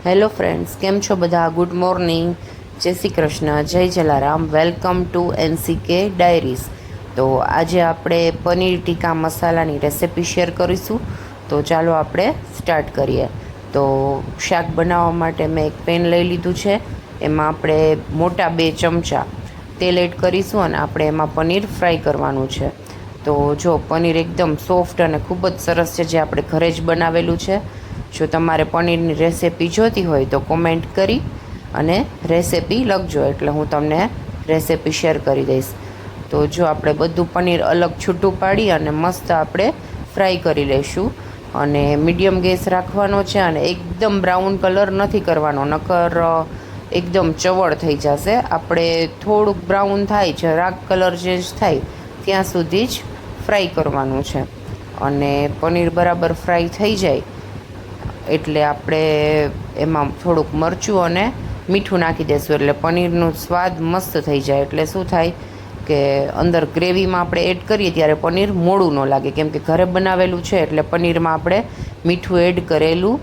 Hello friends, કેમ છો બધા? ગુડ મોર્નિંગ, જય શ્રી કૃષ્ણ, જય Jalaram. Welcome to NCK diaries. તો આજે આપણે પનીર ટીકા મસાલાની રેસિપી શેર કરીશું. તો ચાલો આપણે સ્ટાર્ટ કરીએ. તો શાક બનાવવા માટે મેં એક પેન લઈ લીધું છે. એમાં આપણે મોટા 2 ચમચા તેલ એડ કરીશું અને આપણે એમાં પનીર ફ્રાય કરવાનું છે. તો જો પનીર એકદમ સોફ્ટ અને ખૂબ જ સરસ છે, જે આપણે ઘરે જ બનાવેલું છે. જો તમારે પનીરની રેસિપી જોતી હોય તો કોમેન્ટ કરી અને રેસિપી લખજો, એટલે હું તમને રેસિપી શેર કરી દઈશ. તો જો આપણે બધું પનીર અલગ છૂટું પાડી અને મસ્ત આપણે ફ્રાય કરી લઈશું. અને મીડિયમ ગેસ રાખવાનો છે અને એકદમ બ્રાઉન કલર નથી કરવાનો, નકર એકદમ ચવળ થઈ જશે. આપણે થોડુંક બ્રાઉન થાય, જરાક કલર ચેન્જ થાય ત્યાં સુધી જ ફ્રાય કરવાનું છે. અને પનીર બરાબર ફ્રાય થઈ જાય એટલે આપણે એમાં થોડુંક મરચું અને મીઠું નાખી દઈશું, એટલે પનીરનો સ્વાદ મસ્ત થઈ જાય. એટલે શું થાય કે અંદર ગ્રેવીમાં આપણે એડ કરીએ ત્યારે પનીર મોડું ન લાગે, કેમ કે ઘરે બનાવેલું છે એટલે પનીરમાં આપણે મીઠું એડ કરેલું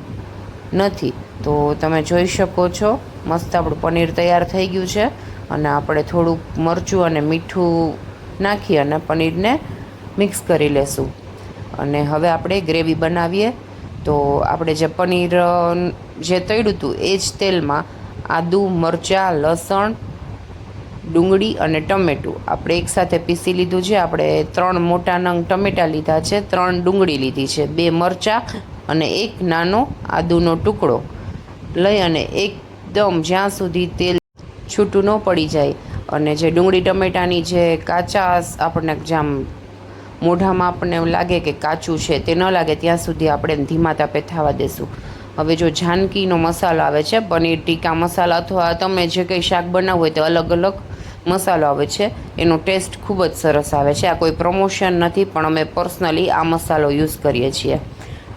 નથી. તો તમે જોઈ શકો છો મસ્ત આપણું પનીર તૈયાર થઈ ગયું છે. અને આપણે થોડુંક મરચું અને મીઠું નાખી અને પનીરને મિક્સ કરી લેશું. અને હવે આપણે ગ્રેવી બનાવીએ. તો આપણે જે પનીર જે તળ્યું હતું એ જ તેલમાં આદું, મરચાં, લસણ, ડુંગળી અને ટમેટું આપણે એકસાથે પીસી લીધું છે. આપણે 3 મોટા નંગ ટમેટાં લીધા છે, 3 ડુંગળી લીધી છે, 2 મરચાં અને 1 નાનો આદુનો ટુકડો લઈ અને એકદમ જ્યાં સુધી તેલ છૂટું ન પડી જાય અને જે ડુંગળી ટમેટાની જે કાચા આપણને જામ મોઢામાં આપણને એવું લાગે કે કાચું છે તે ન લાગે ત્યાં સુધી આપણે ધીમા તાપે થવા દેશું. હવે જો જાનકીનો મસાલો આવે છે, પનીર ટીકા મસાલા, અથવા તમે જે કંઈ શાક બનાવવું હોય તે અલગ અલગ મસાલો આવે છે. એનો ટેસ્ટ ખૂબ જ સરસ આવે છે. આ કોઈ પ્રમોશન નથી, પણ અમે પર્સનલી આ મસાલો યુઝ કરીએ છીએ.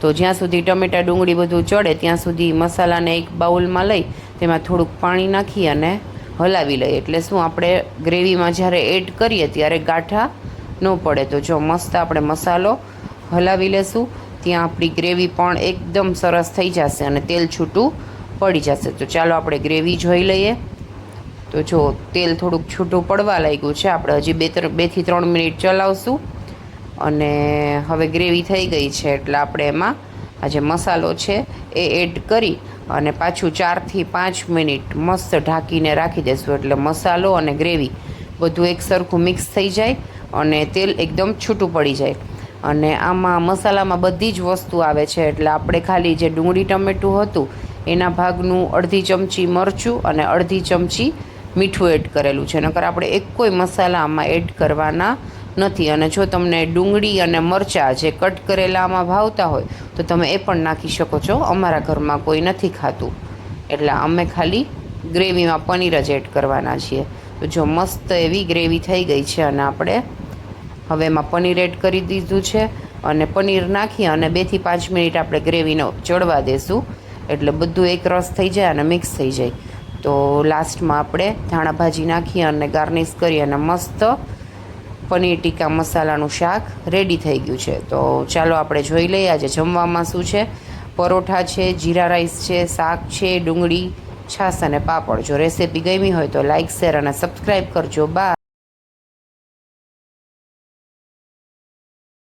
તો જ્યાં સુધી ટમેટાં ડુંગળી બધું ચડે ત્યાં સુધી મસાલાને એક બાઉલમાં લઈ તેમાં થોડુંક પાણી નાખી અને હલાવી લઈએ. એટલે શું, આપણે ગ્રેવીમાં જ્યારે એડ કરીએ ત્યારે ગાંઠા ન પડે. તો જો મસ્ત આપણે મસાલો હલાવી લેશું, ત્યાં આપણી ગ્રેવી પણ એકદમ સરસ થઈ જશે અને તેલ છૂટું પડી જશે. તો ચાલો આપણે ગ્રેવી જોઈ લઈએ. તો જો તેલ થોડુંક છૂટું પડવા લાગ્યું છે. આપણે હજી 2 થી 3 મિનિટ ચલાવશું. અને હવે ગ્રેવી થઈ ગઈ છે એટલે આપણે એમાં આ જે મસાલો છે એ એડ કરી અને પાછું 4 થી 5 મિનિટ મસ્ત ઢાંકીને રાખી દઈશું, એટલે મસાલો અને ગ્રેવી બધું એક સરખું મિક્સ થઈ જાય અને તેલ એકદમ છૂટું પડી જાય. અને આમાં મસાલામાં બધી જ વસ્તુ આવે છે, એટલે આપણે ખાલી જે ડુંગળી ટમેટું હતું એના ભાગનું અડધી ચમચી મરચું અને અડધી ચમચી મીઠું એડ કરેલું છે, નકર આપણે એક કોઈ મસાલા આમાં એડ કરવાના નથી. અને જો તમને ડુંગળી અને મરચાં જે કટ કરેલા આમાં ભાવતા હોય તો તમે એ પણ નાખી શકો છો. અમારા ઘરમાં કોઈ નથી ખાતું એટલે અમે ખાલી ગ્રેવીમાં પનીર જ એડ કરવાના છીએ. તો જો મસ્ત એવી ગ્રેવી થઈ ગઈ છે અને આપણે હવે એમાં પનીર એડ કરી દીધું છે અને પનીર નાખી અને 2 થી 5 મિનિટ આપણે ગ્રેવીનો ચડવા દેશું, એટલે બધું એક રસ થઈ જાય અને મિક્સ થઈ જાય. તો લાસ્ટમાં આપણે ધાણા ભાજી નાખી અને ગાર્નિશ કરી અને મસ્ત પનીર ટીકા મસાલાનું શાક રેડી થઈ ગયું છે. તો ચાલો આપણે જોઈ લઈએ આજે જમવામાં શું છે. પરોઠા છે, જીરા રાઈસ છે, શાક છે, ડુંગળી, છાશ અને પાપડ. જો રેસિપી ગમી હોય તો લાઇક, શેર અને સબસ્ક્રાઈબ કરજો. બાય.